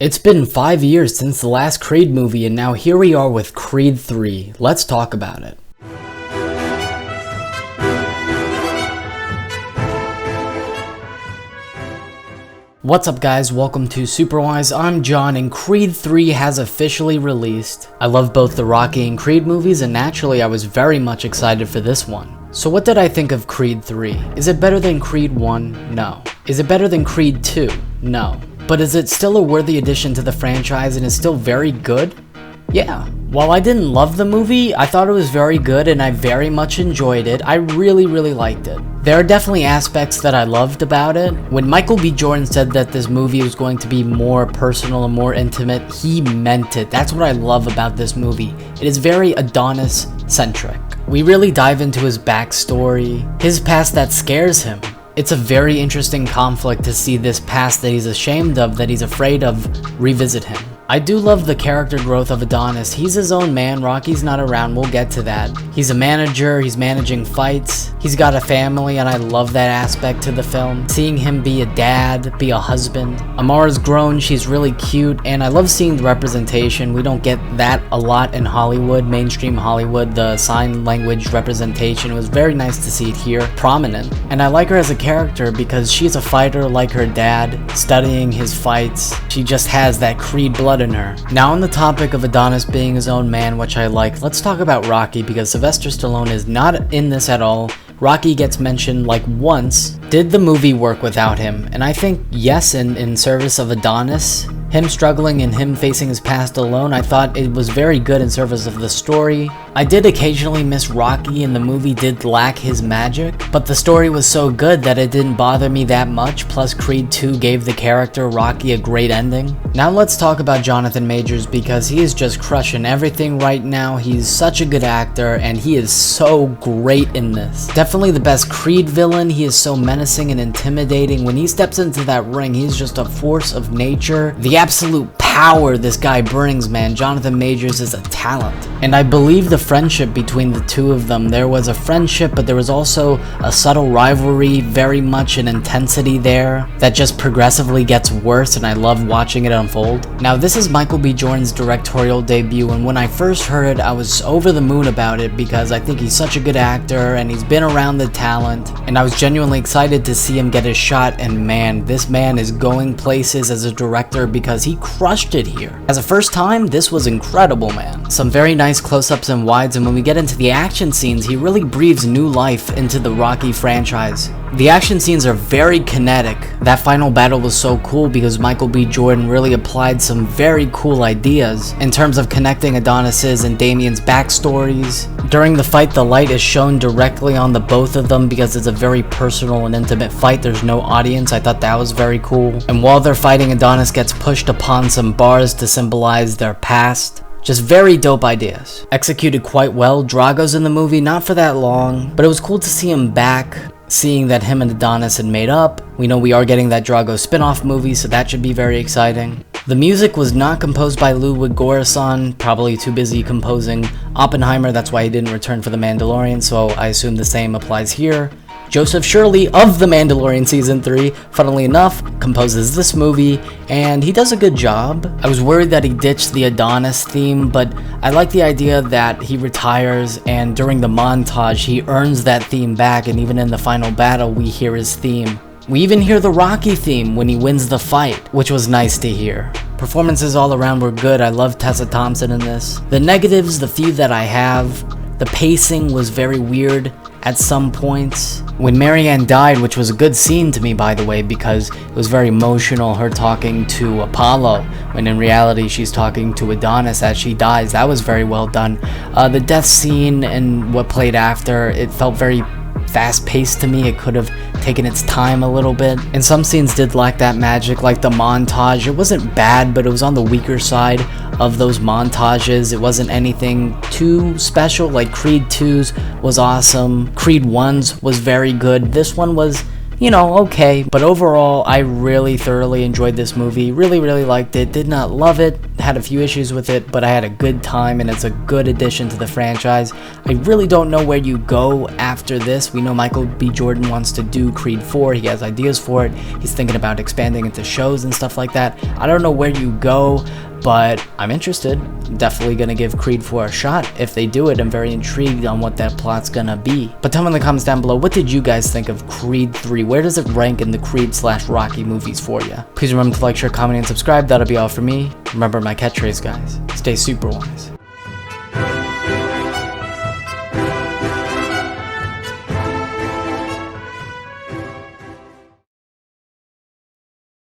It's been 5 years since the last Creed movie, and now here we are with Creed 3. Let's talk about it. What's up guys, welcome to Superwise. I'm John and Creed 3 has officially released. I love both the Rocky and Creed movies, and naturally I was very much excited for this one. So what did I think of Creed 3? Is it better than Creed 1? No. Is it better than Creed 2? No. But is it still a worthy addition to the franchise and is still very good? Yeah. While I didn't love the movie, I thought it was very good and I very much enjoyed it. I really liked it. There are definitely aspects that I loved about it. When Michael B. Jordan said that this movie was going to be more personal and more intimate, he meant it. That's what I love about this movie. It is very Adonis-centric. We really dive into his backstory, his past that scares him. It's a very interesting conflict to see this past that he's ashamed of, that he's afraid of, revisit him. I do love the character growth of Adonis. He's his own man, Rocky's not around, we'll get to that. He's a manager, he's managing fights, he's got a family, and I love that aspect to the film. Seeing him be a dad, be a husband. Amara's grown, she's really cute, and I love seeing the representation. We don't get that a lot in Hollywood, mainstream Hollywood, the sign language representation. It was very nice to see it here, prominent. And I like her as a character because she's a fighter like her dad, studying his fights. She just has that Creed blood in her. Now on the topic of Adonis being his own man, which I like, let's talk about Rocky because Sylvester Stallone is not in this at all. Rocky gets mentioned like once. Did the movie work without him? And I think yes, in service of Adonis. Him struggling and him facing his past alone, I thought it was very good in service of the story. I did occasionally miss Rocky and the movie did lack his magic, but the story was so good that it didn't bother me that much, plus Creed 2 gave the character Rocky a great ending. Now let's talk about Jonathan Majors because he is just crushing everything right now. He's such a good actor and he is so great in this. Definitely the best Creed villain. He is so menacing and intimidating. When he steps into that ring, he's just a force of nature. The absolute power this guy brings, man. Jonathan Majors is a talent. And I believe the friendship between the two of them, there was a friendship, but there was also a subtle rivalry, very much an intensity there that just progressively gets worse, and I love watching it unfold. Now this is Michael B. Jordan's directorial debut, and when I first heard it, I was over the moon about it because I think he's such a good actor and he's been around the talent, and I was genuinely excited to see him get his shot, and man, this man is going places as a director because he crushed it here. As a first time, this was incredible, man. Some very nice close-ups and wides, and when we get into the action scenes, he really breathes new life into the Rocky franchise. The action scenes are very kinetic. That final battle was so cool because Michael B. Jordan really applied some very cool ideas in terms of connecting Adonis's and Damien's backstories. During the fight, the light is shown directly on the both of them because it's a very personal and intimate fight. There's no audience. I thought that was very cool. And while they're fighting, Adonis gets pushed upon some bars to symbolize their past. Just very dope ideas. Executed quite well. Drago's in the movie, not for that long, but it was cool to see him back, seeing that him and Adonis had made up. We know we are getting that Drago spin-off movie, so that should be very exciting. The music was not composed by Ludwig Göransson, probably too busy composing Oppenheimer, that's why he didn't return for The Mandalorian, so I assume the same applies here. Joseph Shirley of The Mandalorian Season 3, funnily enough, composes this movie, and he does a good job. I was worried that he ditched the Adonis theme, but I like the idea that he retires, and during the montage, he earns that theme back, and even in the final battle, we hear his theme. We even hear the Rocky theme when he wins the fight, which was nice to hear. Performances all around were good. I love Tessa Thompson in this. The negatives, the few that I have, the pacing was very weird at some points. When Marianne died, which was a good scene to me by the way because it was very emotional, her talking to Apollo when in reality she's talking to Adonis as she dies, that was very well done. The death scene and what played after, it felt very fast-paced to me. It could have taken its time a little bit, and some scenes did lack that magic, like the montage. It wasn't bad, but it was on the weaker side of those montages. It wasn't anything too special. Like Creed 2's was awesome, Creed 1's was very good. This one was you know, okay. But overall, I really thoroughly enjoyed this movie. Really liked it. Did not love it. Had a few issues with it, but I had a good time, and it's a good addition to the franchise. I really don't know where you go after this. We know Michael B. Jordan wants to do Creed 4. He has ideas for it. He's thinking about expanding into shows and stuff like that. I don't know where you go, but I'm interested. Definitely gonna give Creed 4 a shot. If they do it, I'm very intrigued on what that plot's gonna be. But tell me in the comments down below, what did you guys think of Creed 3? Where does it rank in the Creed/Rocky movies for you? Please remember to like, share, comment, and subscribe. That'll be all for me. Remember my catchphrase, guys. Stay super wise.